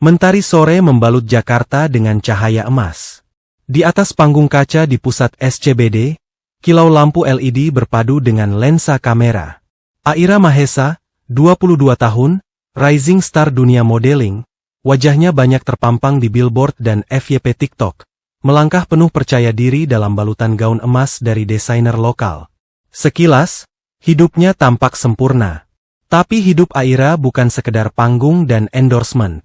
Mentari sore membalut Jakarta dengan cahaya emas. Di atas panggung kaca di pusat SCBD, kilau lampu LED berpadu dengan lensa kamera. Aira Mahesa, 22 tahun, rising star dunia modeling, wajahnya banyak terpampang di billboard dan FYP TikTok, melangkah penuh percaya diri dalam balutan gaun emas dari desainer lokal. Sekilas, hidupnya tampak sempurna. Tapi hidup Aira bukan sekedar panggung dan endorsement.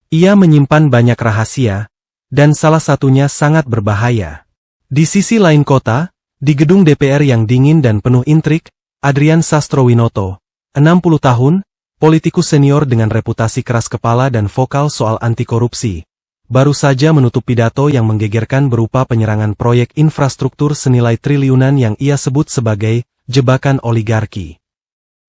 Ia menyimpan banyak rahasia, dan salah satunya sangat berbahaya. Di sisi lain kota, di gedung DPR yang dingin dan penuh intrik, Adrian Sastrowinoto, 60 tahun, politikus senior dengan reputasi keras kepala dan vokal soal anti korupsi, baru saja menutup pidato yang menggegerkan berupa penyerangan proyek infrastruktur senilai triliunan yang ia sebut sebagai jebakan oligarki.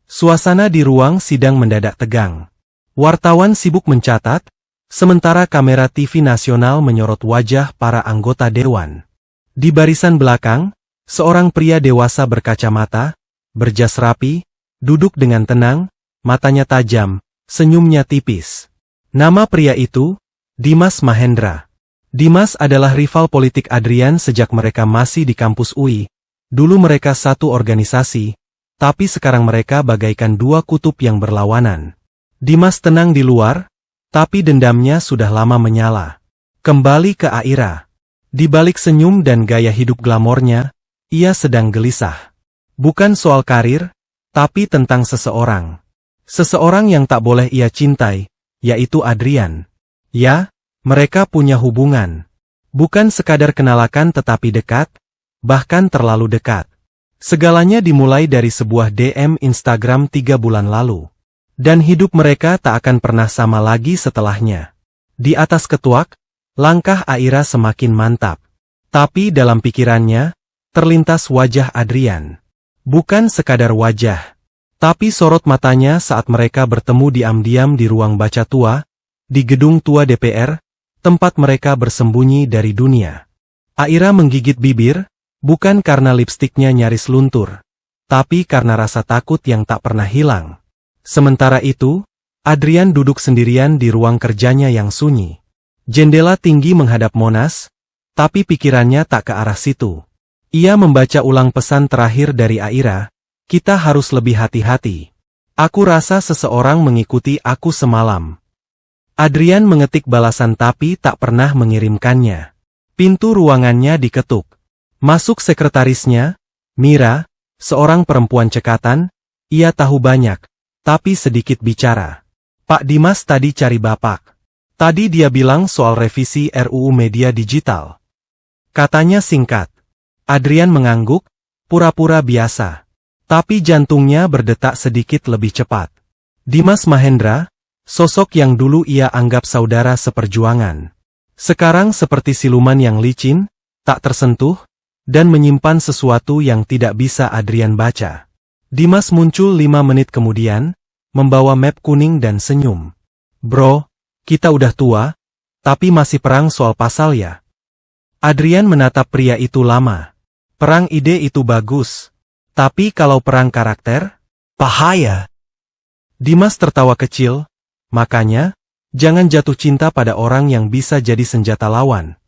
Suasana di ruang sidang mendadak tegang. Wartawan sibuk mencatat, sementara kamera TV nasional menyorot wajah para anggota dewan. Di barisan belakang, seorang pria dewasa berkacamata, berjas rapi, duduk dengan tenang, matanya tajam, senyumnya tipis. Nama pria itu, Dimas Mahendra. Dimas adalah rival politik Adrian sejak mereka masih di kampus UI. Dulu mereka satu organisasi, tapi sekarang mereka bagaikan dua kutub yang berlawanan. Dimas tenang di luar, tapi dendamnya sudah lama menyala. Kembali ke Aira. Di balik senyum dan gaya hidup glamornya, ia sedang gelisah. Bukan soal karir, tapi tentang seseorang. Seseorang yang tak boleh ia cintai, yaitu Adrian. Ya, mereka punya hubungan. Bukan sekadar kenalakan tetapi dekat, bahkan terlalu dekat. Segalanya dimulai dari sebuah DM Instagram 3 bulan lalu. Dan hidup mereka tak akan pernah sama lagi setelahnya. Di atas ketuak, langkah Aira semakin mantap. Tapi dalam pikirannya, terlintas wajah Adrian. Bukan sekadar wajah, tapi sorot matanya saat mereka bertemu diam-diam di ruang baca tua, di gedung tua DPR, tempat mereka bersembunyi dari dunia. Aira menggigit bibir, bukan karena lipstiknya nyaris luntur, tapi karena rasa takut yang tak pernah hilang. Sementara itu, Adrian duduk sendirian di ruang kerjanya yang sunyi. Jendela tinggi menghadap Monas, tapi pikirannya tak ke arah situ. Ia membaca ulang pesan terakhir dari Aira, kita harus lebih hati-hati. Aku rasa seseorang mengikuti aku semalam. Adrian mengetik balasan tapi tak pernah mengirimkannya. Pintu ruangannya diketuk. Masuk sekretarisnya, Mira, seorang perempuan cekatan, ia tahu banyak. Tapi sedikit bicara. Pak Dimas tadi cari Bapak. Tadi dia bilang soal revisi RUU Media Digital. Katanya singkat. Adrian mengangguk, pura-pura biasa. Tapi jantungnya berdetak sedikit lebih cepat. Dimas Mahendra, sosok yang dulu ia anggap saudara seperjuangan. Sekarang seperti siluman yang licin, tak tersentuh, dan menyimpan sesuatu yang tidak bisa Adrian baca. Dimas muncul 5 menit kemudian, membawa map kuning dan senyum. Bro, kita udah tua, tapi masih perang soal pasal ya? Adrian menatap pria itu lama. Perang ide itu bagus. Tapi kalau perang karakter, bahaya. Dimas tertawa kecil, makanya, jangan jatuh cinta pada orang yang bisa jadi senjata lawan.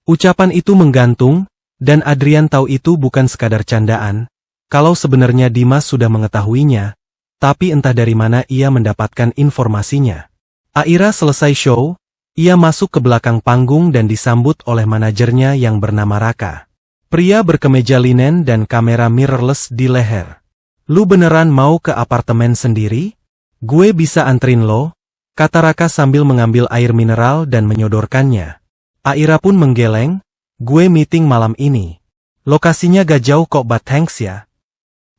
Ucapan itu menggantung, dan Adrian tahu itu bukan sekadar candaan. Kalau sebenarnya Dimas sudah mengetahuinya, tapi entah dari mana ia mendapatkan informasinya. Aira selesai show, ia masuk ke belakang panggung dan disambut oleh manajernya yang bernama Raka. Pria berkemeja linen dan kamera mirrorless di leher. Lu beneran mau ke apartemen sendiri? Gue bisa antrin lo, kata Raka sambil mengambil air mineral dan menyodorkannya. Aira pun menggeleng, gue meeting malam ini. Lokasinya gak jauh kok but thanks ya.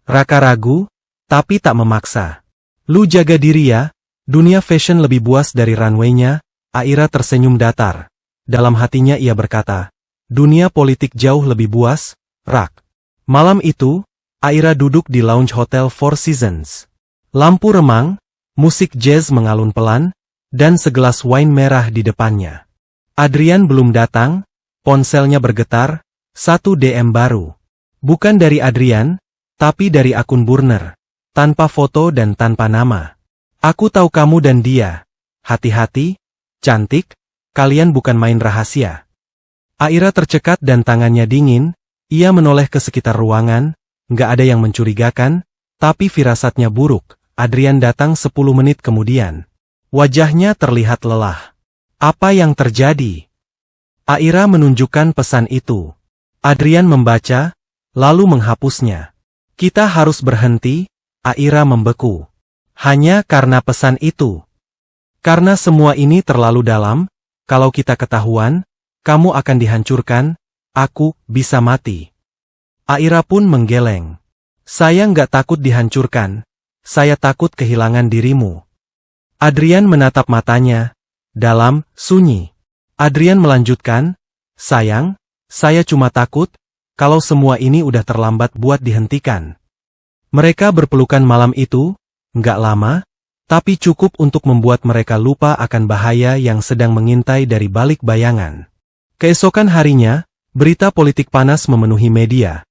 Raka ragu, tapi tak memaksa. Lu jaga diri ya, dunia fashion lebih buas dari runway-nya. Aira tersenyum datar. Dalam hatinya ia berkata, dunia politik jauh lebih buas, Rak. Malam itu, Aira duduk di lounge hotel Four Seasons. Lampu remang, musik jazz mengalun pelan, dan segelas wine merah di depannya. Adrian belum datang, ponselnya bergetar, 1 DM baru. Bukan dari Adrian, tapi dari akun burner. Tanpa foto dan tanpa nama. Aku tahu kamu dan dia. Hati-hati, cantik, kalian bukan main rahasia. Aira tercekat dan tangannya dingin, ia menoleh ke sekitar ruangan, nggak ada yang mencurigakan, tapi firasatnya buruk. Adrian datang 10 menit kemudian. Wajahnya terlihat lelah. Apa yang terjadi? Aira menunjukkan pesan itu. Adrian membaca, lalu menghapusnya. Kita harus berhenti, Aira membeku. Hanya karena pesan itu. Karena semua ini terlalu dalam, kalau kita ketahuan, kamu akan dihancurkan, aku bisa mati. Aira pun menggeleng. Saya nggak takut dihancurkan, saya takut kehilangan dirimu. Adrian menatap matanya, dalam, sunyi. Adrian melanjutkan, sayang, saya cuma takut, kalau semua ini udah terlambat buat dihentikan. Mereka berpelukan malam itu, nggak lama, tapi cukup untuk membuat mereka lupa akan bahaya yang sedang mengintai dari balik bayangan. Keesokan harinya, berita politik panas memenuhi media.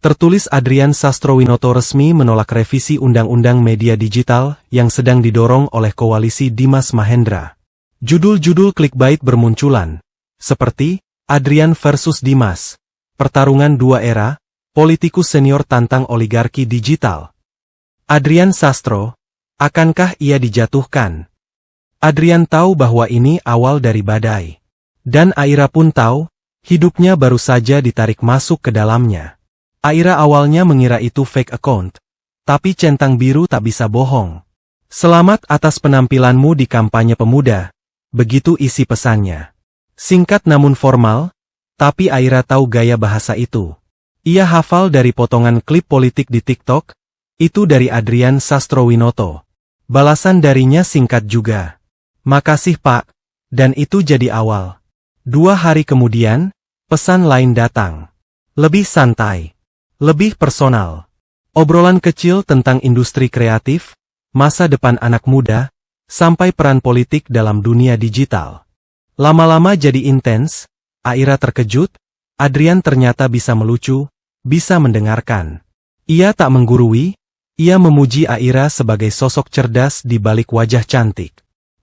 Tertulis Adrian Sastrowinoto resmi menolak revisi Undang-Undang Media Digital yang sedang didorong oleh koalisi Dimas Mahendra. Judul-judul clickbait bermunculan, seperti Adrian versus Dimas, pertarungan dua era, politikus senior tantang oligarki digital. Adrian Sastro, akankah ia dijatuhkan? Adrian tahu bahwa ini awal dari badai. Dan Aira pun tahu, hidupnya baru saja ditarik masuk ke dalamnya. Aira awalnya mengira itu fake account, tapi centang biru tak bisa bohong. Selamat atas penampilanmu di kampanye pemuda. Begitu isi pesannya. Singkat namun formal, tapi Aira tahu gaya bahasa itu. Ia hafal dari potongan klip politik di TikTok, itu dari Adrian Sastrowinoto. Balasan darinya singkat juga. Makasih Pak, dan itu jadi awal. 2 hari kemudian, pesan lain datang. Lebih santai, lebih personal. Obrolan kecil tentang industri kreatif, masa depan anak muda, sampai peran politik dalam dunia digital. Lama-lama jadi intens, Aira terkejut, Adrian ternyata bisa melucu, bisa mendengarkan. Ia tak menggurui, ia memuji Aira sebagai sosok cerdas di balik wajah cantik.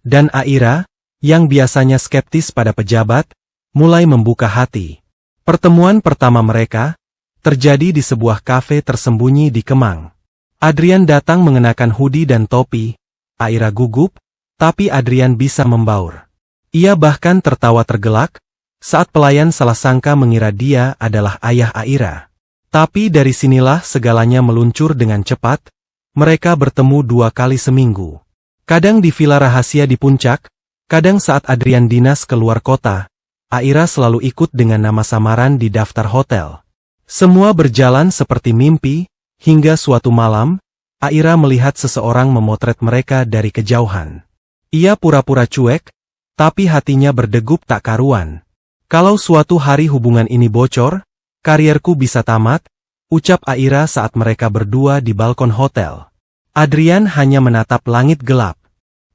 Dan Aira, yang biasanya skeptis pada pejabat, mulai membuka hati. Pertemuan pertama mereka, terjadi di sebuah kafe tersembunyi di Kemang. Adrian datang mengenakan hoodie dan topi, Aira gugup, tapi Adrian bisa membaur. Ia bahkan tertawa tergelak, saat pelayan salah sangka mengira dia adalah ayah Aira. Tapi dari sinilah segalanya meluncur dengan cepat, mereka bertemu 2 kali seminggu. Kadang di villa rahasia di puncak, kadang saat Adrian dinas keluar kota, Aira selalu ikut dengan nama samaran di daftar hotel. Semua berjalan seperti mimpi, hingga suatu malam, Aira melihat seseorang memotret mereka dari kejauhan. Ia pura-pura cuek, tapi hatinya berdegup tak karuan. Kalau suatu hari hubungan ini bocor, karierku bisa tamat, ucap Aira saat mereka berdua di balkon hotel. Adrian hanya menatap langit gelap.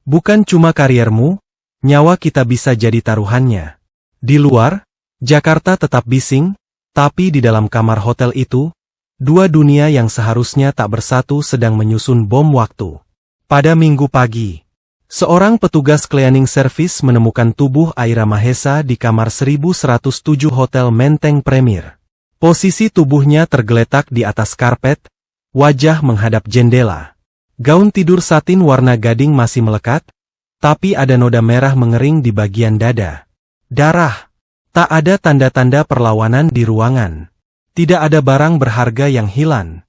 Bukan cuma kariermu, nyawa kita bisa jadi taruhannya. Di luar, Jakarta tetap bising, tapi di dalam kamar hotel itu, 2 dunia yang seharusnya tak bersatu sedang menyusun bom waktu. Pada Minggu pagi, seorang petugas cleaning service menemukan tubuh Aira Mahesa di kamar 1107 Hotel Menteng Premier. Posisi tubuhnya tergeletak di atas karpet, wajah menghadap jendela. Gaun tidur satin warna gading masih melekat, tapi ada noda merah mengering di bagian dada. Darah. Tak ada tanda-tanda perlawanan di ruangan. Tidak ada barang berharga yang hilang.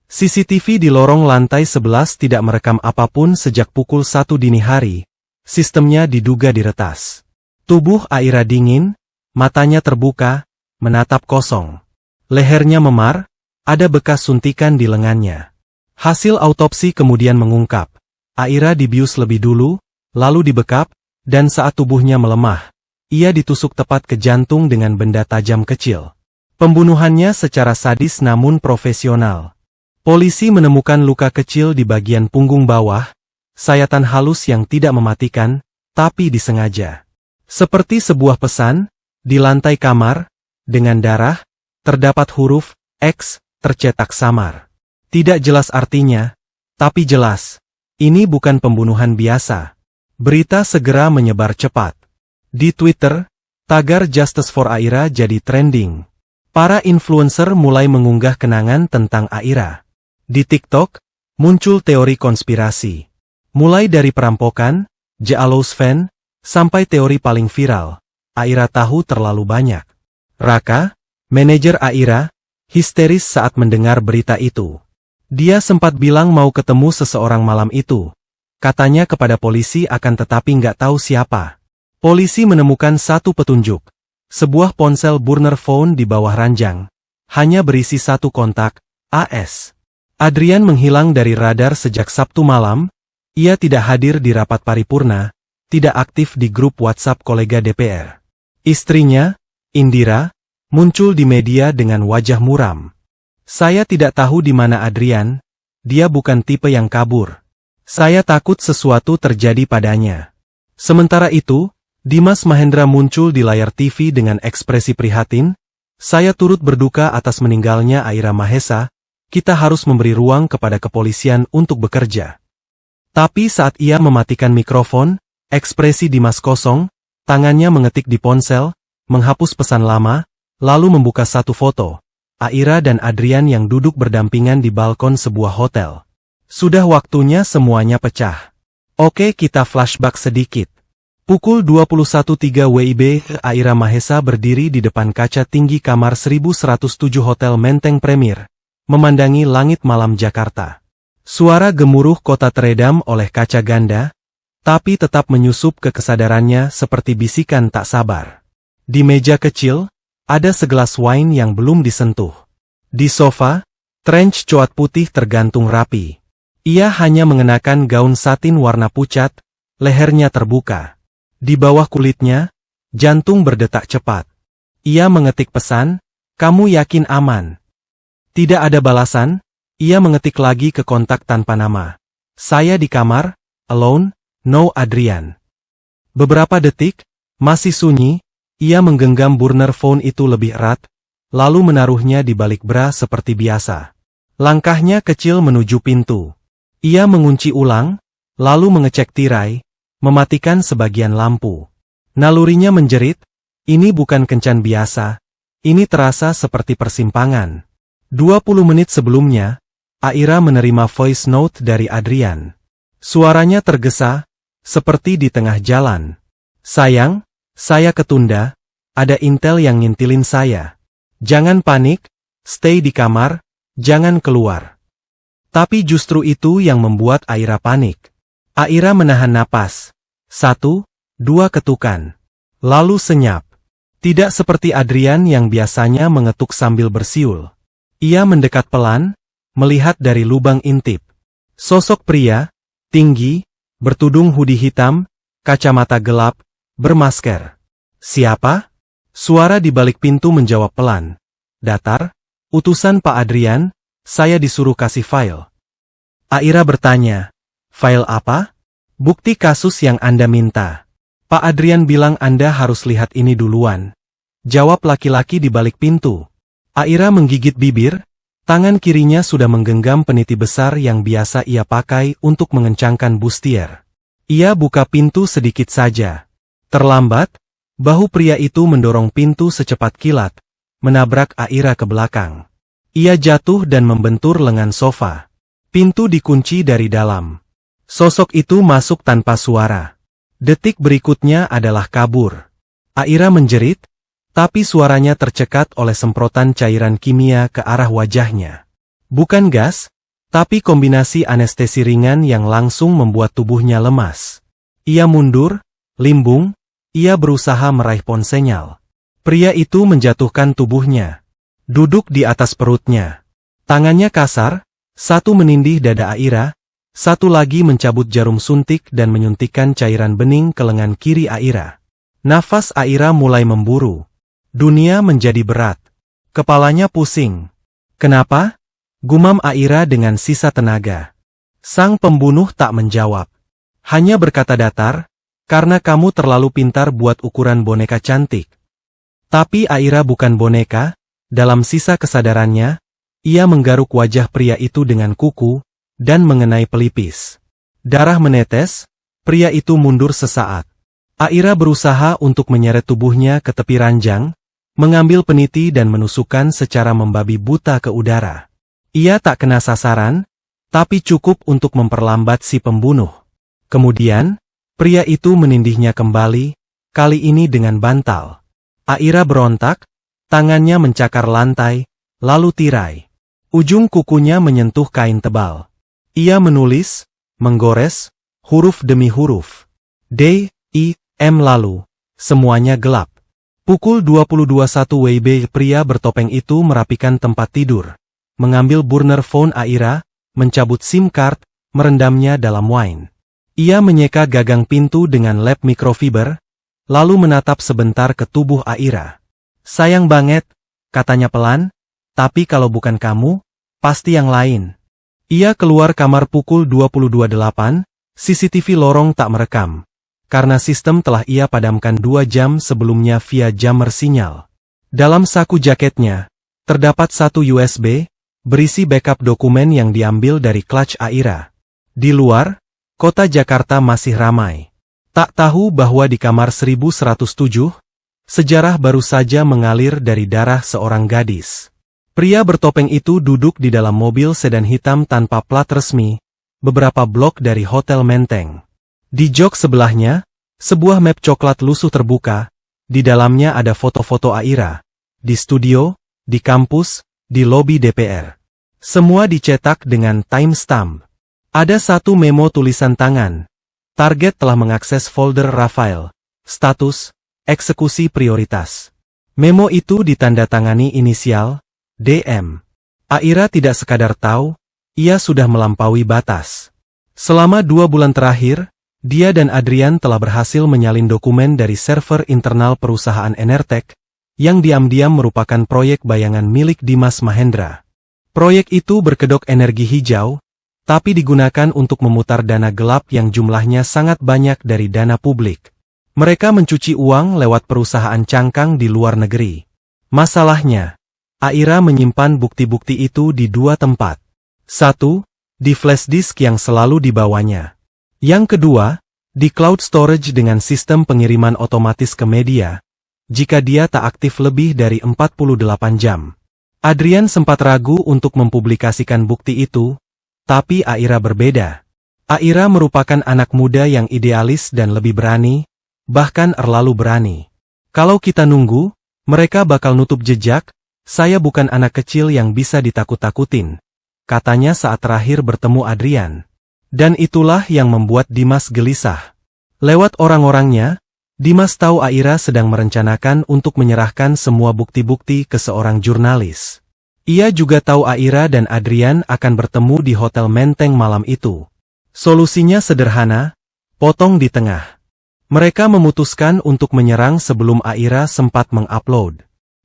CCTV di lorong lantai 11 tidak merekam apapun sejak pukul 1 dini hari. Sistemnya diduga diretas. Tubuh Aira dingin, matanya terbuka, menatap kosong. Lehernya memar, ada bekas suntikan di lengannya. Hasil autopsi kemudian mengungkap, Aira dibius lebih dulu, lalu dibekap, dan saat tubuhnya melemah, ia ditusuk tepat ke jantung dengan benda tajam kecil. Pembunuhannya secara sadis namun profesional. Polisi menemukan luka kecil di bagian punggung bawah, sayatan halus yang tidak mematikan, tapi disengaja. Seperti sebuah pesan, di lantai kamar, dengan darah, terdapat huruf X tercetak samar. Tidak jelas artinya, tapi jelas, ini bukan pembunuhan biasa. Berita segera menyebar cepat. Di Twitter, tagar Justice for Aira jadi trending. Para influencer mulai mengunggah kenangan tentang Aira. Di TikTok, muncul teori konspirasi. Mulai dari perampokan, Jealous fan, sampai teori paling viral, Aira tahu terlalu banyak. Raka, manajer Aira, histeris saat mendengar berita itu. Dia sempat bilang mau ketemu seseorang malam itu. Katanya kepada polisi akan tetapi nggak tahu siapa. Polisi menemukan satu petunjuk. Sebuah ponsel burner phone di bawah ranjang. Hanya berisi satu kontak, AS. Adrian menghilang dari radar sejak Sabtu malam. Ia tidak hadir di rapat paripurna, tidak aktif di grup WhatsApp kolega DPR. Istrinya, Indira, muncul di media dengan wajah muram. Saya tidak tahu di mana Adrian, dia bukan tipe yang kabur. Saya takut sesuatu terjadi padanya. Sementara itu, Dimas Mahendra muncul di layar TV dengan ekspresi prihatin. Saya turut berduka atas meninggalnya Aira Mahesa, kita harus memberi ruang kepada kepolisian untuk bekerja. Tapi saat ia mematikan mikrofon, ekspresi Dimas kosong, tangannya mengetik di ponsel, menghapus pesan lama, lalu membuka satu foto. Aira dan Adrian yang duduk berdampingan di balkon sebuah hotel. Sudah waktunya semuanya pecah. Oke, kita flashback sedikit. Pukul 21.03 WIB, Aira Mahesa berdiri di depan kaca tinggi kamar 1107 Hotel Menteng Premier, memandangi langit malam Jakarta. Suara gemuruh kota teredam oleh kaca ganda, tapi tetap menyusup ke kesadarannya seperti bisikan tak sabar. Di meja kecil, ada segelas wine yang belum disentuh. Di sofa, trench coat putih tergantung rapi. Ia hanya mengenakan gaun satin warna pucat, lehernya terbuka. Di bawah kulitnya, jantung berdetak cepat. Ia mengetik pesan, "Kamu yakin aman?" Tidak ada balasan, ia mengetik lagi ke kontak tanpa nama. "Saya di kamar, alone, no Adrian." Beberapa detik, masih sunyi, ia menggenggam burner phone itu lebih erat, lalu menaruhnya di balik bra seperti biasa. Langkahnya kecil menuju pintu. Ia mengunci ulang, lalu mengecek tirai, mematikan sebagian lampu. Nalurinya menjerit, ini bukan kencan biasa, ini terasa seperti persimpangan. 20 menit sebelumnya, Aira menerima voice note dari Adrian. Suaranya tergesa, seperti di tengah jalan. "Sayang, saya ketunda, ada intel yang ngintilin saya. Jangan panik, stay di kamar, jangan keluar." Tapi justru itu yang membuat Aira panik. Aira menahan napas. 1, 2 ketukan. Lalu senyap. Tidak seperti Adrian yang biasanya mengetuk sambil bersiul. Ia mendekat pelan, melihat dari lubang intip. Sosok pria, tinggi, bertudung hoodie hitam, kacamata gelap, bermasker. "Siapa?" Suara di balik pintu menjawab pelan. "Datar, utusan Pak Adrian, saya disuruh kasih file." Aira bertanya, "File apa?" "Bukti kasus yang Anda minta. Pak Adrian bilang Anda harus lihat ini duluan." Jawab laki-laki di balik pintu. Aira menggigit bibir, tangan kirinya sudah menggenggam peniti besar yang biasa ia pakai untuk mengencangkan bustier. Ia buka pintu sedikit saja. Terlambat, bahu pria itu mendorong pintu secepat kilat, menabrak Aira ke belakang. Ia jatuh dan membentur lengan sofa. Pintu dikunci dari dalam. Sosok itu masuk tanpa suara. Detik berikutnya adalah kabur. Aira menjerit, tapi suaranya tercekat oleh semprotan cairan kimia ke arah wajahnya. Bukan gas, tapi kombinasi anestesi ringan yang langsung membuat tubuhnya lemas. Ia mundur, limbung, ia berusaha meraih ponsenyal. Pria itu menjatuhkan tubuhnya. Duduk di atas perutnya. Tangannya kasar, satu menindih dada Aira, satu lagi mencabut jarum suntik dan menyuntikkan cairan bening ke lengan kiri Aira. Nafas Aira mulai memburu. Dunia menjadi berat. Kepalanya pusing. "Kenapa?" gumam Aira dengan sisa tenaga. Sang pembunuh tak menjawab. Hanya berkata datar, "Karena kamu terlalu pintar buat ukuran boneka cantik." Tapi Aira bukan boneka. Dalam sisa kesadarannya, ia menggaruk wajah pria itu dengan kuku, dan mengenai pelipis. Darah menetes, Pria itu mundur sesaat. Aira berusaha untuk menyeret tubuhnya ke tepi ranjang, mengambil peniti dan menusukkan secara membabi buta ke udara. Ia tak kena sasaran, tapi cukup untuk memperlambat si pembunuh. Kemudian, pria itu menindihnya kembali, kali ini dengan bantal. Aira berontak, tangannya mencakar lantai, lalu tirai. Ujung kukunya menyentuh kain tebal. Ia menulis, menggores, huruf demi huruf. D, I, M lalu. Semuanya gelap. Pukul 22.01 WIB pria bertopeng itu merapikan tempat tidur. Mengambil burner phone Aira, mencabut SIM card, merendamnya dalam wine. Ia menyeka gagang pintu dengan lap mikrofiber, lalu menatap sebentar ke tubuh Aira. Sayang banget, katanya pelan, tapi kalau bukan kamu, pasti yang lain. Ia keluar kamar pukul 22.08, CCTV lorong tak merekam. Karena sistem telah ia padamkan 2 jam sebelumnya via jammer sinyal. Dalam saku jaketnya, terdapat 1 USB, berisi backup dokumen yang diambil dari clutch Aira. Di luar, kota Jakarta masih ramai. Tak tahu bahwa di kamar 1107, sejarah baru saja mengalir dari darah seorang gadis. Pria bertopeng itu duduk di dalam mobil sedan hitam tanpa plat resmi, beberapa blok dari Hotel Menteng. Di jok sebelahnya, sebuah map coklat lusuh terbuka, di dalamnya ada foto-foto Aira. Di studio, di kampus, di lobi DPR. Semua dicetak dengan timestamp. Ada 1 memo tulisan tangan. Target telah mengakses folder Rafael. Status, eksekusi prioritas. Memo itu ditandatangani inisial, DM. Aira tidak sekadar tahu, ia sudah melampaui batas. Selama 2 bulan terakhir, dia dan Adrian telah berhasil menyalin dokumen dari server internal perusahaan Enertek, yang diam-diam merupakan proyek bayangan milik Dimas Mahendra. Proyek itu berkedok energi hijau, tapi digunakan untuk memutar dana gelap yang jumlahnya sangat banyak dari dana publik. Mereka mencuci uang lewat perusahaan cangkang di luar negeri. Masalahnya, Aira menyimpan bukti-bukti itu di 2 tempat. 1. Di flash disk yang selalu dibawanya. Yang kedua, di cloud storage dengan sistem pengiriman otomatis ke media, jika dia tak aktif lebih dari 48 jam. Adrian sempat ragu untuk mempublikasikan bukti itu, tapi Aira berbeda. Aira merupakan anak muda yang idealis dan lebih berani, bahkan terlalu berani. Kalau kita nunggu, mereka bakal nutup jejak. Saya bukan anak kecil yang bisa ditakut-takutin, katanya saat terakhir bertemu Adrian. Dan itulah yang membuat Dimas gelisah. Lewat orang-orangnya, Dimas tahu Aira sedang merencanakan untuk menyerahkan semua bukti-bukti ke seorang jurnalis. Ia juga tahu Aira dan Adrian akan bertemu di Hotel Menteng malam itu. Solusinya sederhana, potong di tengah. Mereka memutuskan untuk menyerang sebelum Aira sempat mengupload.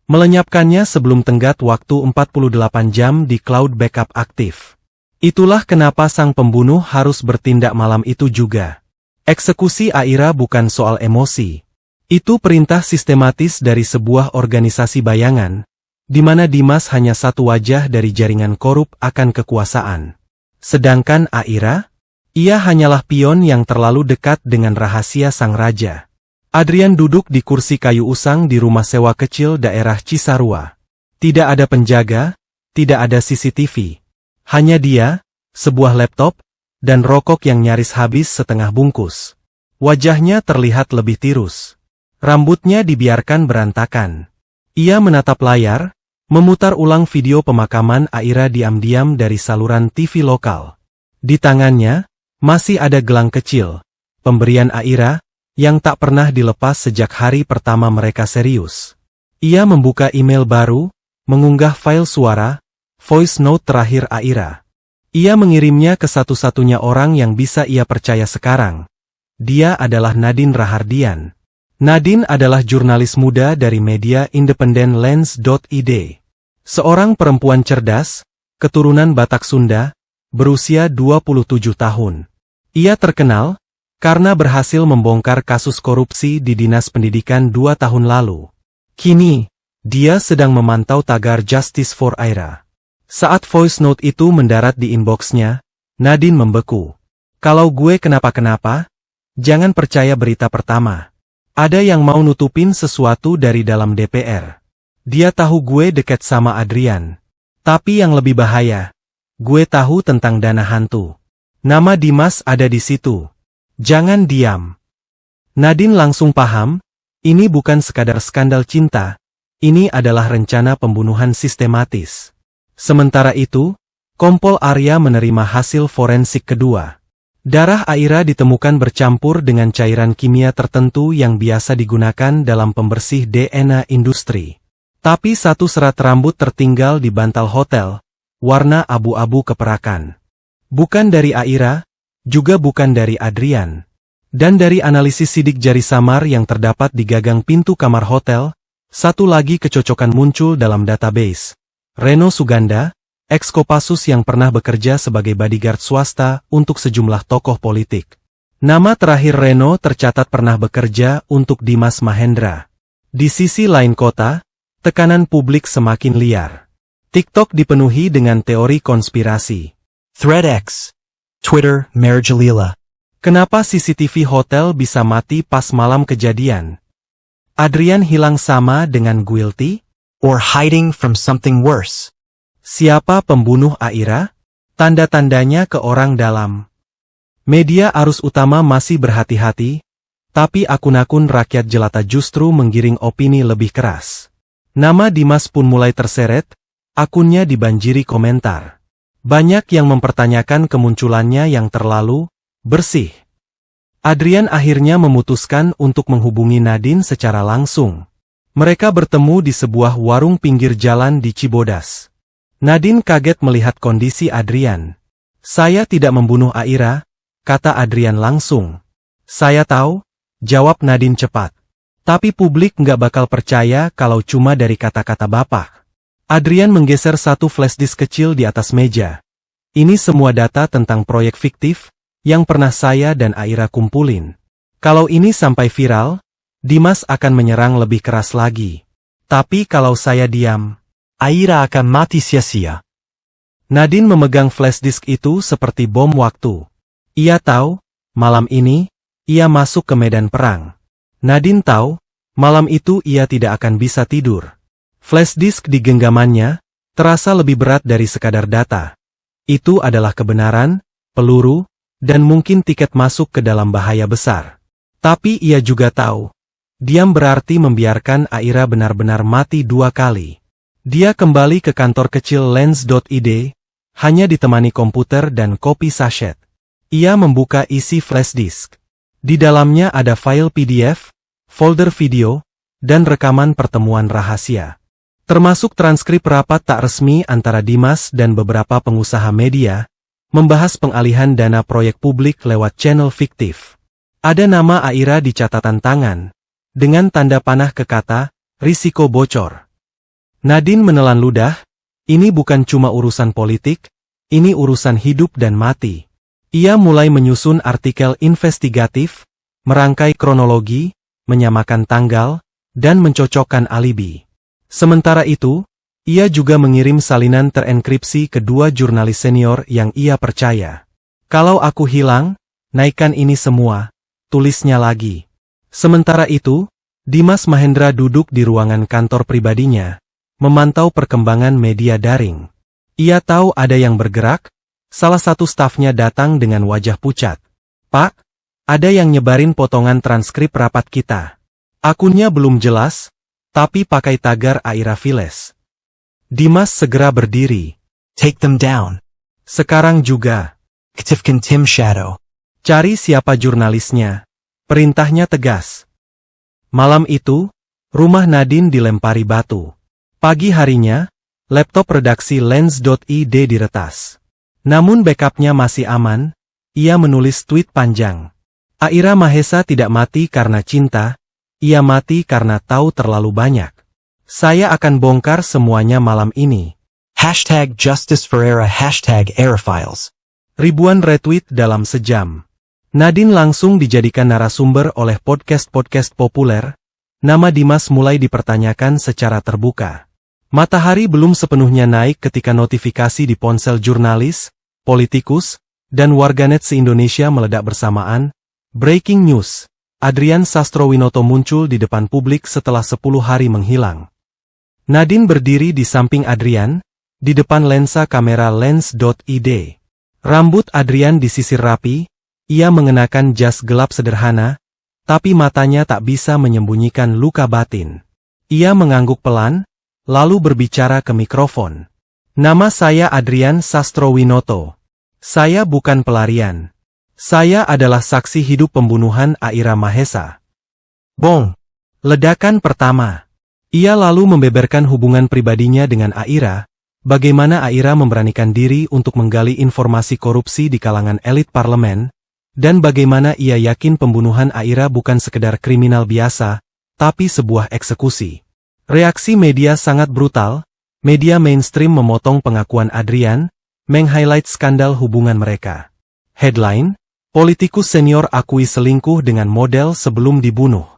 Melenyapkannya sebelum tenggat waktu 48 jam di cloud backup aktif. Itulah kenapa sang pembunuh harus bertindak malam itu juga. Eksekusi Aira bukan soal emosi. Itu perintah sistematis dari sebuah organisasi bayangan, di mana Dimas hanya satu wajah dari jaringan korup akan kekuasaan. Sedangkan Aira, ia hanyalah pion yang terlalu dekat dengan rahasia sang raja. Adrian duduk di kursi kayu usang di rumah sewa kecil daerah Cisarua. Tidak ada penjaga, tidak ada CCTV. Hanya dia, sebuah laptop, dan rokok yang nyaris habis setengah bungkus. Wajahnya terlihat lebih tirus. Rambutnya dibiarkan berantakan. Ia menatap layar, memutar ulang video pemakaman Aira diam-diam dari saluran TV lokal. Di tangannya, masih ada gelang kecil, pemberian Aira, yang tak pernah dilepas sejak hari pertama mereka serius. Ia membuka email baru, mengunggah file suara, voice note terakhir Aira. Ia mengirimnya ke satu-satunya orang yang bisa ia percaya sekarang. Dia adalah Nadine Rahardian. Nadine adalah jurnalis muda dari media independen Lens.id. Seorang perempuan cerdas, keturunan Batak Sunda, berusia 27 tahun. Ia terkenal karena berhasil membongkar kasus korupsi di Dinas Pendidikan 2 tahun lalu. Kini, dia sedang memantau tagar Justice for Aira. Saat voice note itu mendarat di inboxnya, Nadine membeku. Kalau gue kenapa-kenapa, Jangan percaya berita pertama. Ada yang mau nutupin sesuatu dari dalam DPR. Dia tahu gue deket sama Adrian. Tapi yang lebih bahaya, gue tahu tentang dana hantu. Nama Dimas ada di situ. Jangan diam. Nadine langsung paham, ini bukan sekadar skandal cinta, ini adalah rencana pembunuhan sistematis. Sementara itu, Kompol Arya menerima hasil forensik kedua. Darah Aira ditemukan bercampur dengan cairan kimia tertentu yang biasa digunakan dalam pembersih DNA industri. Tapi satu serat rambut tertinggal di bantal hotel, warna abu-abu keperakan. Bukan dari Aira, juga bukan dari Adrian. Dan dari analisis sidik jari samar yang terdapat di gagang pintu kamar hotel, satu lagi kecocokan muncul dalam database. Reno Suganda, ex-Kopassus yang pernah bekerja sebagai bodyguard swasta untuk sejumlah tokoh politik. Nama terakhir Reno tercatat pernah bekerja untuk Dimas Mahendra. Di sisi lain kota, tekanan publik semakin liar. TikTok dipenuhi dengan teori konspirasi. ThreadX, Twitter, Merjalila. Kenapa CCTV hotel bisa mati pas malam kejadian? Adrian hilang sama dengan Guilty? Or hiding from something worse. Siapa pembunuh Aira? Tanda-tandanya ke orang dalam. Media arus utama masih berhati-hati, tapi akun-akun rakyat jelata justru menggiring opini lebih keras. Nama Dimas pun mulai terseret, akunnya dibanjiri komentar. Banyak yang mempertanyakan kemunculannya yang terlalu bersih. Adrian akhirnya memutuskan untuk menghubungi Nadine secara langsung. Mereka bertemu di sebuah warung pinggir jalan di Cibodas. Nadine kaget melihat kondisi Adrian. Saya tidak membunuh Aira, kata Adrian langsung. Saya tahu, jawab Nadine cepat. Tapi publik nggak bakal percaya kalau cuma dari kata-kata Bapak. Adrian menggeser satu flashdisk kecil di atas meja. Ini semua data tentang proyek fiktif yang pernah saya dan Aira kumpulin. Kalau ini sampai viral, Dimas akan menyerang lebih keras lagi. Tapi kalau saya diam, Aira akan mati sia-sia. Nadine memegang flashdisk itu seperti bom waktu. Ia tahu, malam ini, ia masuk ke medan perang. Nadine tahu, malam itu ia tidak akan bisa tidur. Flashdisk di genggamannya, terasa lebih berat dari sekadar data. Itu adalah kebenaran, peluru, dan mungkin tiket masuk ke dalam bahaya besar. Tapi ia juga tahu, diam berarti membiarkan Aira benar-benar mati 2 kali. Dia kembali ke kantor kecil Lens.id, hanya ditemani komputer dan kopi sachet. Ia membuka isi flashdisk. Di dalamnya ada file PDF, folder video, dan rekaman pertemuan rahasia. Termasuk transkrip rapat tak resmi antara Dimas dan beberapa pengusaha media, membahas pengalihan dana proyek publik lewat channel fiktif. Ada nama Aira di catatan tangan, dengan tanda panah ke kata, risiko bocor. Nadine menelan ludah, ini bukan cuma urusan politik, ini urusan hidup dan mati. Ia mulai menyusun artikel investigatif, merangkai kronologi, menyamakan tanggal, dan mencocokkan alibi. Sementara itu, ia juga mengirim salinan terenkripsi ke 2 jurnalis senior yang ia percaya. Kalau aku hilang, naikkan ini semua, tulisnya lagi. Sementara itu, Dimas Mahendra duduk di ruangan kantor pribadinya, memantau perkembangan media daring. Ia tahu ada yang bergerak, salah satu stafnya datang dengan wajah pucat. Pak, ada yang nyebarin potongan transkrip rapat kita. Akunnya belum jelas, tapi pakai tagar Aira Viles. Dimas segera berdiri. Take them down. Sekarang juga. Ktifkan Tim Shadow. Cari siapa jurnalisnya. Perintahnya tegas. Malam itu, rumah Nadine dilempari batu. Pagi harinya, laptop redaksi Lens.id diretas. Namun backupnya masih aman, ia menulis tweet panjang. Aira Mahesa tidak mati karena cinta, ia mati karena tahu terlalu banyak. Saya akan bongkar semuanya malam ini. #JusticeForAira #Airafiles. Ribuan retweet dalam sejam. Nadine langsung dijadikan narasumber oleh podcast-podcast populer. Nama Dimas mulai dipertanyakan secara terbuka. Matahari belum sepenuhnya naik ketika notifikasi di ponsel jurnalis, politikus, dan warganet se-Indonesia meledak bersamaan. Breaking news. Adrian Sastrowinoto muncul di depan publik setelah 10 hari menghilang. Nadine berdiri di samping Adrian, di depan lensa kamera Lens.id. Rambut Adrian disisir rapi, ia mengenakan jas gelap sederhana, tapi matanya tak bisa menyembunyikan luka batin. Ia mengangguk pelan, lalu berbicara ke mikrofon. Nama saya Adrian Sastrowinoto. Saya bukan pelarian. Saya adalah saksi hidup pembunuhan Aira Mahesa. Bong! Ledakan pertama. Ia lalu membeberkan hubungan pribadinya dengan Aira, bagaimana Aira memberanikan diri untuk menggali informasi korupsi di kalangan elit parlemen, dan bagaimana ia yakin pembunuhan Aira bukan sekedar kriminal biasa, tapi sebuah eksekusi. Reaksi media sangat brutal, media mainstream memotong pengakuan Adrian, meng-highlight skandal hubungan mereka. Headline, politikus senior akui selingkuh dengan model sebelum dibunuh.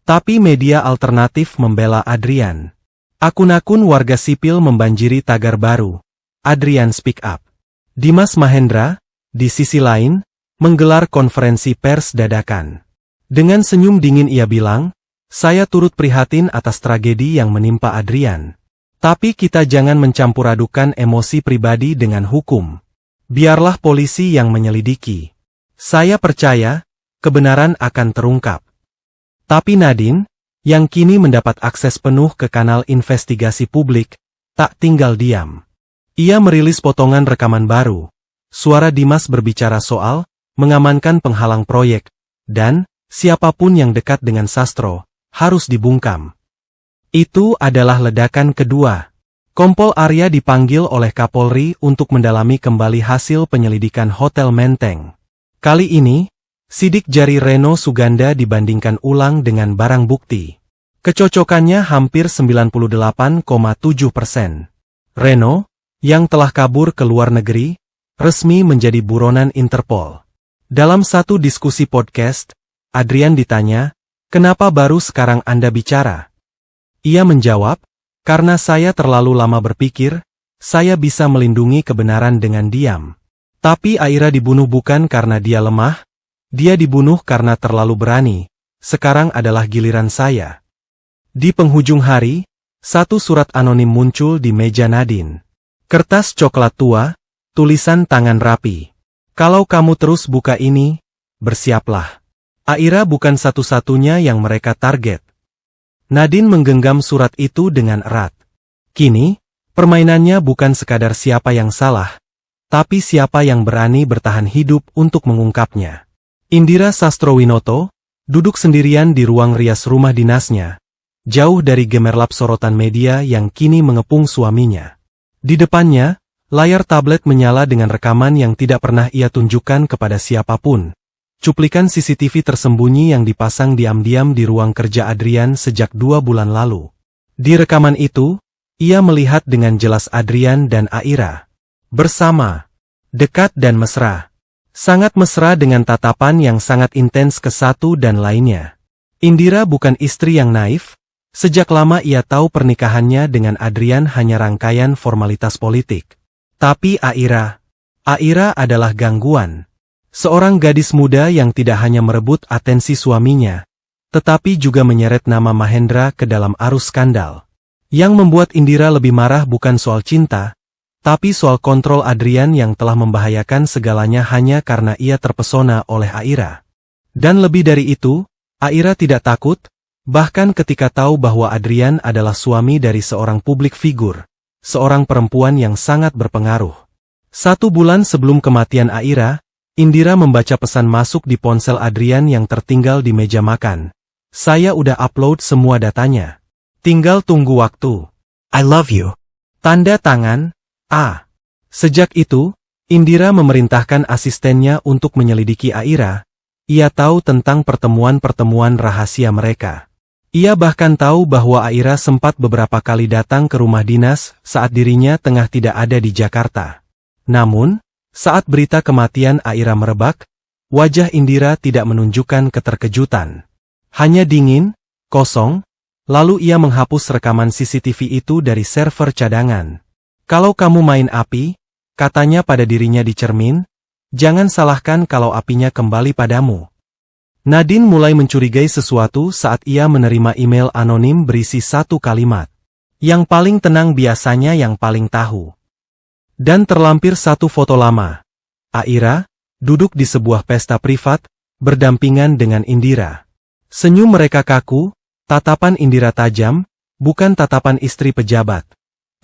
Tapi media alternatif membela Adrian. Akun-akun warga sipil membanjiri tagar baru. Adrian speak up. Dimas Mahendra, di sisi lain, menggelar konferensi pers dadakan. Dengan senyum dingin ia bilang, saya turut prihatin atas tragedi yang menimpa Adrian. Tapi kita jangan mencampur adukan emosi pribadi dengan hukum. Biarlah polisi yang menyelidiki. Saya percaya, kebenaran akan terungkap. Tapi Nadine, yang kini mendapat akses penuh ke kanal investigasi publik, tak tinggal diam. Ia merilis potongan rekaman baru. Suara Dimas berbicara soal mengamankan penghalang proyek, dan siapapun yang dekat dengan Sastro harus dibungkam. Itu adalah ledakan kedua. Kompol Arya dipanggil oleh Kapolri untuk mendalami kembali hasil penyelidikan Hotel Menteng. Kali ini, sidik jari Reno Suganda dibandingkan ulang dengan barang bukti. Kecocokannya hampir 98,7%. Reno, yang telah kabur ke luar negeri, resmi menjadi buronan Interpol. Dalam satu diskusi podcast, Adrian ditanya, "Kenapa baru sekarang Anda bicara?" Ia menjawab, "Karena saya terlalu lama berpikir, saya bisa melindungi kebenaran dengan diam. Tapi Aira dibunuh bukan karena dia lemah, dia dibunuh karena terlalu berani, sekarang adalah giliran saya." Di penghujung hari, satu surat anonim muncul di meja Nadine. Kertas coklat tua, tulisan tangan rapi. "Kalau kamu terus buka ini, bersiaplah. Aira bukan satu-satunya yang mereka target." Nadine menggenggam surat itu dengan erat. Kini, permainannya bukan sekadar siapa yang salah, tapi siapa yang berani bertahan hidup untuk mengungkapnya. Indira Sastrowinoto, duduk sendirian di ruang rias rumah dinasnya, jauh dari gemerlap sorotan media yang kini mengepung suaminya. Di depannya, layar tablet menyala dengan rekaman yang tidak pernah ia tunjukkan kepada siapapun. Cuplikan CCTV tersembunyi yang dipasang diam-diam di ruang kerja Adrian sejak 2 bulan lalu. Di rekaman itu, ia melihat dengan jelas Adrian dan Aira bersama, dekat dan mesra. Sangat mesra dengan tatapan yang sangat intens ke satu dan lainnya. Indira bukan istri yang naif, sejak lama ia tahu pernikahannya dengan Adrian hanya rangkaian formalitas politik. Tapi Aira adalah gangguan. Seorang gadis muda yang tidak hanya merebut atensi suaminya, tetapi juga menyeret nama Mahendra ke dalam arus skandal. Yang membuat Indira lebih marah bukan soal cinta, tapi soal kontrol Adrian yang telah membahayakan segalanya hanya karena ia terpesona oleh Aira. Dan lebih dari itu, Aira tidak takut, bahkan ketika tahu bahwa Adrian adalah suami dari seorang publik figur, seorang perempuan yang sangat berpengaruh. 1 bulan sebelum kematian Aira, Indira membaca pesan masuk di ponsel Adrian yang tertinggal di meja makan. "Saya udah upload semua datanya. Tinggal tunggu waktu. I love you." Tanda tangan, A. Sejak itu, Indira memerintahkan asistennya untuk menyelidiki Aira. Ia tahu tentang pertemuan-pertemuan rahasia mereka. Ia bahkan tahu bahwa Aira sempat beberapa kali datang ke rumah dinas saat dirinya tengah tidak ada di Jakarta. Namun, saat berita kematian Aira merebak, wajah Indira tidak menunjukkan keterkejutan. Hanya dingin, kosong, lalu ia menghapus rekaman CCTV itu dari server cadangan. "Kalau kamu main api," katanya pada dirinya di cermin, "jangan salahkan kalau apinya kembali padamu." Nadine mulai mencurigai sesuatu saat ia menerima email anonim berisi satu kalimat. Yang paling tenang biasanya yang paling tahu. Dan terlampir satu foto lama. Aira, duduk di sebuah pesta privat, berdampingan dengan Indira. Senyum mereka kaku, tatapan Indira tajam, bukan tatapan istri pejabat.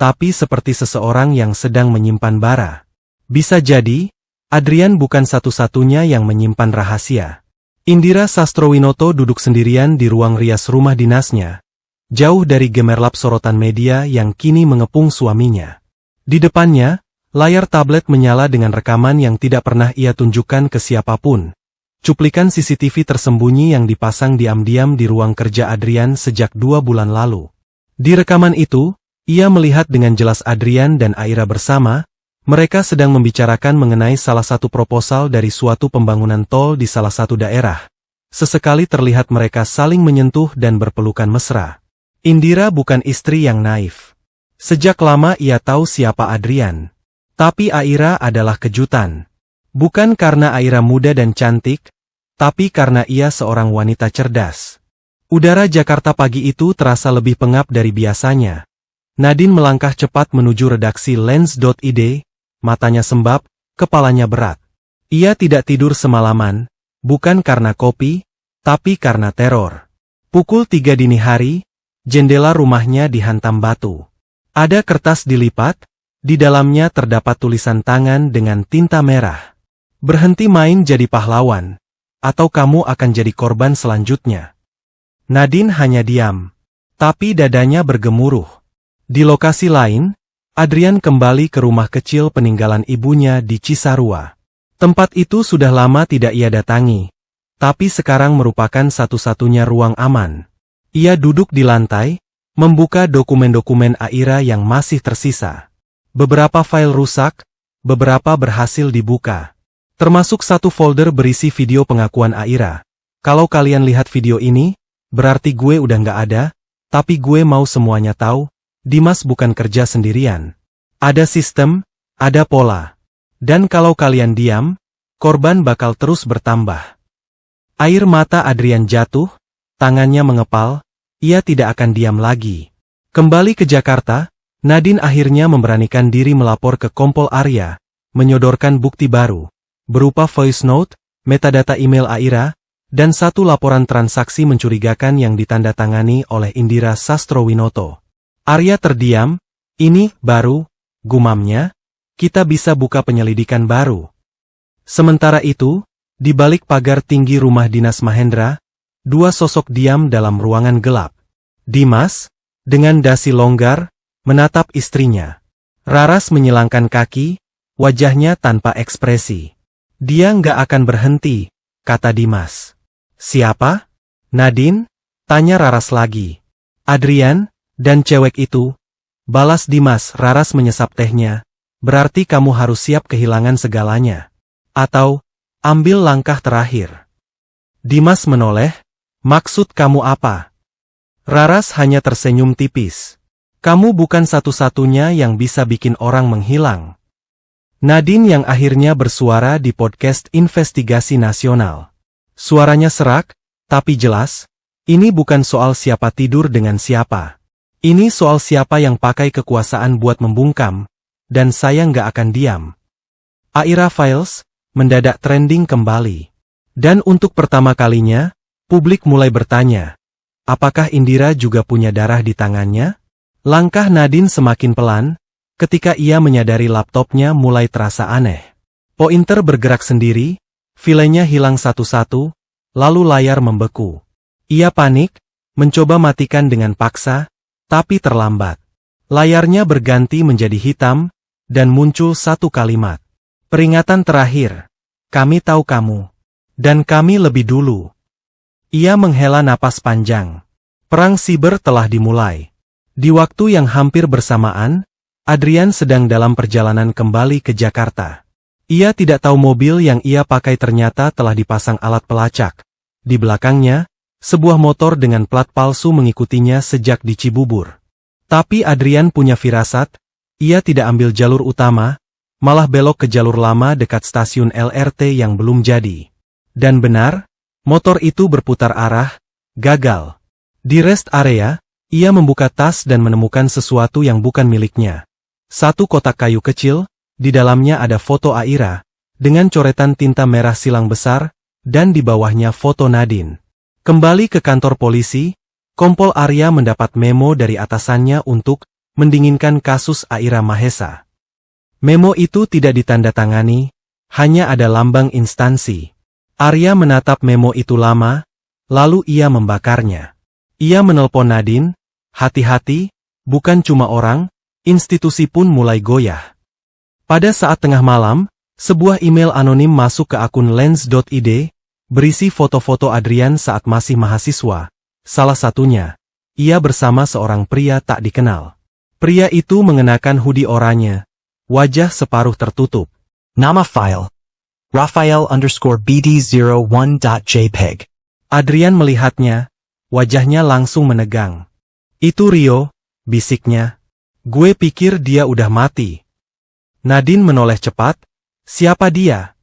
Tapi seperti seseorang yang sedang menyimpan bara. Bisa jadi, Adrian bukan satu-satunya yang menyimpan rahasia. Indira Sastrowinoto duduk sendirian di ruang rias rumah dinasnya, jauh dari gemerlap sorotan media yang kini mengepung suaminya. Di depannya, layar tablet menyala dengan rekaman yang tidak pernah ia tunjukkan ke siapapun. Cuplikan CCTV tersembunyi yang dipasang diam-diam di ruang kerja Adrian sejak 2 bulan lalu. Di rekaman itu, ia melihat dengan jelas Adrian dan Aira bersama. Mereka sedang membicarakan mengenai salah satu proposal dari suatu pembangunan tol di salah satu daerah. Sesekali terlihat mereka saling menyentuh dan berpelukan mesra. Indira bukan istri yang naif. Sejak lama ia tahu siapa Adrian. Tapi Aira adalah kejutan. Bukan karena Aira muda dan cantik, tapi karena ia seorang wanita cerdas. Udara Jakarta pagi itu terasa lebih pengap dari biasanya. Nadine melangkah cepat menuju redaksi Lens.id. Matanya sembab, kepalanya berat. Ia tidak tidur semalaman, bukan karena kopi, tapi karena teror. Pukul 3 dini hari, jendela rumahnya dihantam batu. Ada kertas dilipat, di dalamnya terdapat tulisan tangan dengan tinta merah. Berhenti main jadi pahlawan, atau kamu akan jadi korban selanjutnya. Nadine hanya diam, tapi dadanya bergemuruh. Di lokasi lain, Adrian kembali ke rumah kecil peninggalan ibunya di Cisarua. Tempat itu sudah lama tidak ia datangi, tapi sekarang merupakan satu-satunya ruang aman. Ia duduk di lantai, membuka dokumen-dokumen Aira yang masih tersisa. Beberapa file rusak, beberapa berhasil dibuka. Termasuk satu folder berisi video pengakuan Aira. Kalau kalian lihat video ini, berarti gue udah nggak ada, tapi gue mau semuanya tahu. Dimas bukan kerja sendirian. Ada sistem, ada pola. Dan kalau kalian diam, korban bakal terus bertambah. Air mata Adrian jatuh, tangannya mengepal, ia tidak akan diam lagi. Kembali ke Jakarta, Nadine akhirnya memberanikan diri melapor ke Kompol Arya, menyodorkan bukti baru, berupa voice note, metadata email Aira, dan satu laporan transaksi mencurigakan yang ditandatangani oleh Indira Sastrowinoto. Arya terdiam, ini baru, gumamnya, kita bisa buka penyelidikan baru. Sementara itu, di balik pagar tinggi rumah dinas Mahendra, 2 sosok diam dalam ruangan gelap. Dimas, dengan dasi longgar, menatap istrinya. Raras menyilangkan kaki, wajahnya tanpa ekspresi. Dia nggak akan berhenti, kata Dimas. Siapa? Nadine? Tanya Raras lagi. Adrian? Dan cewek itu, balas Dimas. Raras menyesap tehnya, berarti kamu harus siap kehilangan segalanya. Atau, ambil langkah terakhir. Dimas menoleh, maksud kamu apa? Raras hanya tersenyum tipis. Kamu bukan satu-satunya yang bisa bikin orang menghilang. Nadine yang akhirnya bersuara di podcast Investigasi Nasional. Suaranya serak, tapi jelas, ini bukan soal siapa tidur dengan siapa. Ini soal siapa yang pakai kekuasaan buat membungkam, dan saya nggak akan diam. Aira Files mendadak trending kembali. Dan untuk pertama kalinya, publik mulai bertanya, apakah Indira juga punya darah di tangannya? Langkah Nadine semakin pelan, ketika ia menyadari laptopnya mulai terasa aneh. Pointer bergerak sendiri, filenya hilang satu-satu, lalu layar membeku. Ia panik, mencoba matikan dengan paksa, tapi terlambat. Layarnya berganti menjadi hitam, dan muncul satu kalimat. Peringatan terakhir. Kami tahu kamu. Dan kami lebih dulu. Ia menghela napas panjang. Perang siber telah dimulai. Di waktu yang hampir bersamaan, Adrian sedang dalam perjalanan kembali ke Jakarta. Ia tidak tahu mobil yang ia pakai ternyata telah dipasang alat pelacak. Di belakangnya, sebuah motor dengan plat palsu mengikutinya sejak di Cibubur. Tapi Adrian punya firasat, ia tidak ambil jalur utama, malah belok ke jalur lama dekat stasiun LRT yang belum jadi. Dan benar, Motor itu berputar arah, gagal. Di rest area, ia membuka tas dan menemukan sesuatu yang bukan miliknya. Satu kotak kayu kecil, di dalamnya ada foto Aira, dengan coretan tinta merah silang besar, dan di bawahnya foto Nadine. Kembali ke kantor polisi, Kompol Arya mendapat memo dari atasannya untuk mendinginkan kasus Aira Mahesa. Memo itu tidak ditandatangani, hanya ada lambang instansi. Arya menatap memo itu lama, lalu ia membakarnya. Ia menelpon Nadine, hati-hati, bukan cuma orang, institusi pun mulai goyah. Pada saat tengah malam, sebuah email anonim masuk ke akun lens.id, berisi foto-foto Adrian saat masih mahasiswa. Salah satunya, ia bersama seorang pria tak dikenal. Pria itu mengenakan hoodie oranye, wajah separuh tertutup. Nama file. Raphael_BD01.jpg. Adrian melihatnya, wajahnya langsung menegang. Itu Rio, bisiknya. Gue pikir dia udah mati. Nadine menoleh cepat. Siapa dia?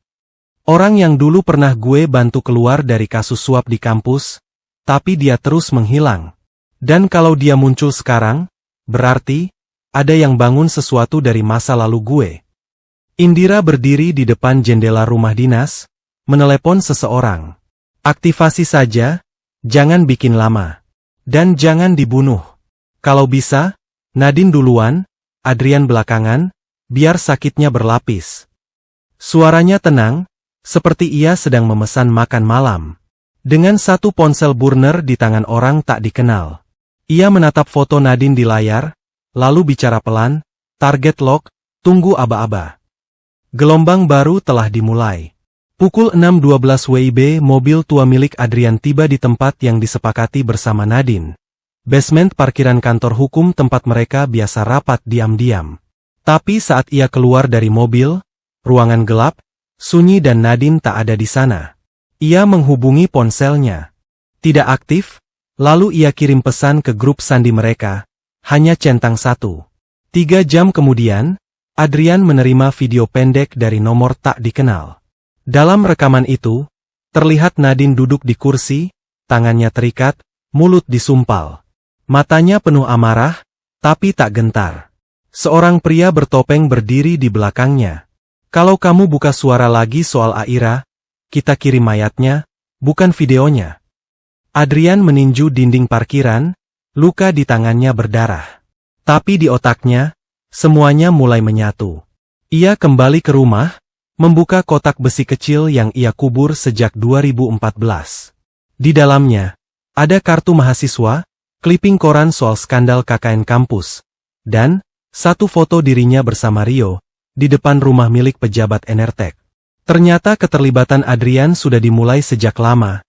Orang yang dulu pernah gue bantu keluar dari kasus suap di kampus, tapi dia terus menghilang. Dan kalau dia muncul sekarang, berarti ada yang bangun sesuatu dari masa lalu gue. Indira berdiri di depan jendela rumah dinas, menelepon seseorang. Aktivasi saja, jangan bikin lama. Dan jangan dibunuh. Kalau bisa, Nadine duluan, Adrian belakangan, biar sakitnya berlapis. Suaranya tenang, seperti ia sedang memesan makan malam. Dengan satu ponsel burner di tangan orang tak dikenal. Ia menatap foto Nadine di layar, lalu bicara pelan, target lock, tunggu aba-aba. Gelombang baru telah dimulai. Pukul 6.12 WIB mobil tua milik Adrian tiba di tempat yang disepakati bersama Nadine. Basement parkiran kantor hukum tempat mereka biasa rapat diam-diam. Tapi saat ia keluar dari mobil, ruangan gelap, sunyi dan Nadine tak ada di sana. Ia menghubungi ponselnya. Tidak aktif, lalu ia kirim pesan ke grup sandi mereka, hanya centang 1. 3 jam kemudian, Adrian menerima video pendek dari nomor tak dikenal. Dalam rekaman itu, terlihat Nadine duduk di kursi, tangannya terikat, mulut disumpal. Matanya penuh amarah, tapi tak gentar. Seorang pria bertopeng berdiri di belakangnya. Kalau kamu buka suara lagi soal Aira, kita kirim mayatnya, bukan videonya. Adrian meninju dinding parkiran, luka di tangannya berdarah. Tapi di otaknya, semuanya mulai menyatu. Ia kembali ke rumah, membuka kotak besi kecil yang ia kubur sejak 2014. Di dalamnya, ada kartu mahasiswa, kliping koran soal skandal KKN kampus, dan satu foto dirinya bersama Rio, di depan rumah milik pejabat Enertek. Ternyata keterlibatan Adrian sudah dimulai sejak lama.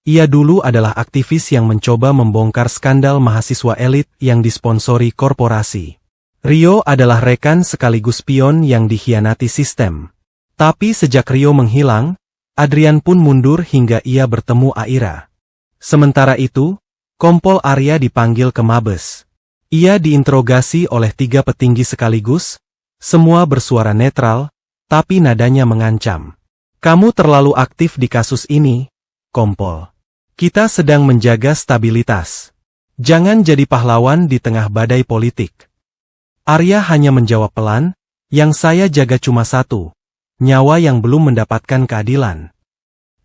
Ia dulu adalah aktivis yang mencoba membongkar skandal mahasiswa elit yang disponsori korporasi. Rio adalah rekan sekaligus pion yang dikhianati sistem. Tapi sejak Rio menghilang, Adrian pun mundur hingga ia bertemu Aira. Sementara itu, Kompol Arya dipanggil ke Mabes. Ia diinterogasi oleh 3 petinggi sekaligus, semua bersuara netral, tapi nadanya mengancam. Kamu terlalu aktif di kasus ini, Kompol. Kita sedang menjaga stabilitas. Jangan jadi pahlawan di tengah badai politik. Arya hanya menjawab pelan, yang saya jaga cuma satu, nyawa yang belum mendapatkan keadilan.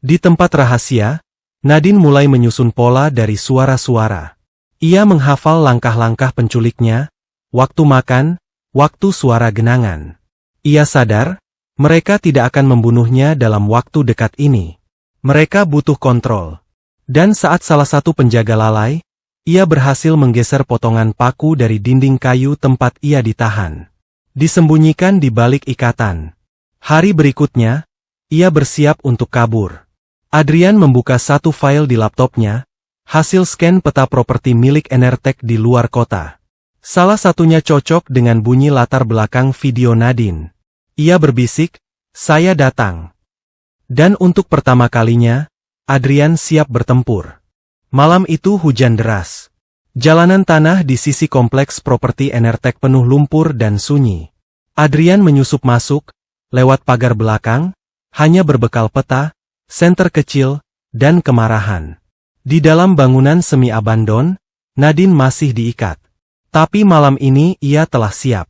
Di tempat rahasia, Nadine mulai menyusun pola dari suara-suara. Ia menghafal langkah-langkah penculiknya, waktu makan, waktu suara genangan. Ia sadar, mereka tidak akan membunuhnya dalam waktu dekat ini. Mereka butuh kontrol. Dan saat salah satu penjaga lalai, ia berhasil menggeser potongan paku dari dinding kayu tempat ia ditahan. Disembunyikan di balik ikatan. Hari berikutnya, ia bersiap untuk kabur. Adrian membuka satu file di laptopnya, hasil scan peta properti milik Enertek di luar kota. Salah satunya cocok dengan bunyi latar belakang video Nadine. Ia berbisik, saya datang. Dan untuk pertama kalinya, Adrian siap bertempur. Malam itu hujan deras. Jalanan tanah di sisi kompleks properti Enertek penuh lumpur dan sunyi. Adrian menyusup masuk, lewat pagar belakang, hanya berbekal peta, senter kecil, dan kemarahan. Di dalam bangunan semi-abandon, Nadine masih diikat. Tapi malam ini ia telah siap.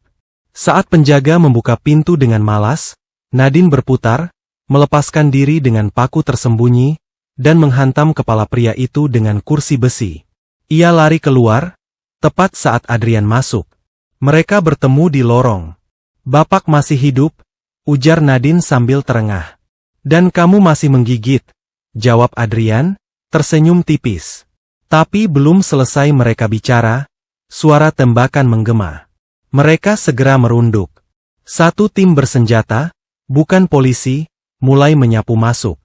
Saat penjaga membuka pintu dengan malas, Nadine berputar, melepaskan diri dengan paku tersembunyi, dan menghantam kepala pria itu dengan kursi besi. Ia lari keluar, tepat saat Adrian masuk. Mereka bertemu di lorong. "Bapak masih hidup," ujar Nadine sambil terengah. "Dan kamu masih menggigit," jawab Adrian, tersenyum tipis. Tapi belum selesai mereka bicara, suara tembakan menggema. Mereka segera merunduk. Satu tim bersenjata, bukan polisi, mulai menyapu masuk.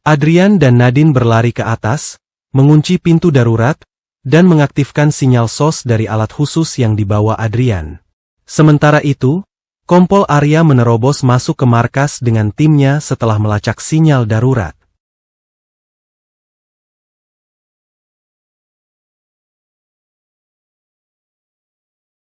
Adrian dan Nadine berlari ke atas, mengunci pintu darurat, dan mengaktifkan sinyal SOS dari alat khusus yang dibawa Adrian. Sementara itu, Kompol Arya menerobos masuk ke markas dengan timnya setelah melacak sinyal darurat.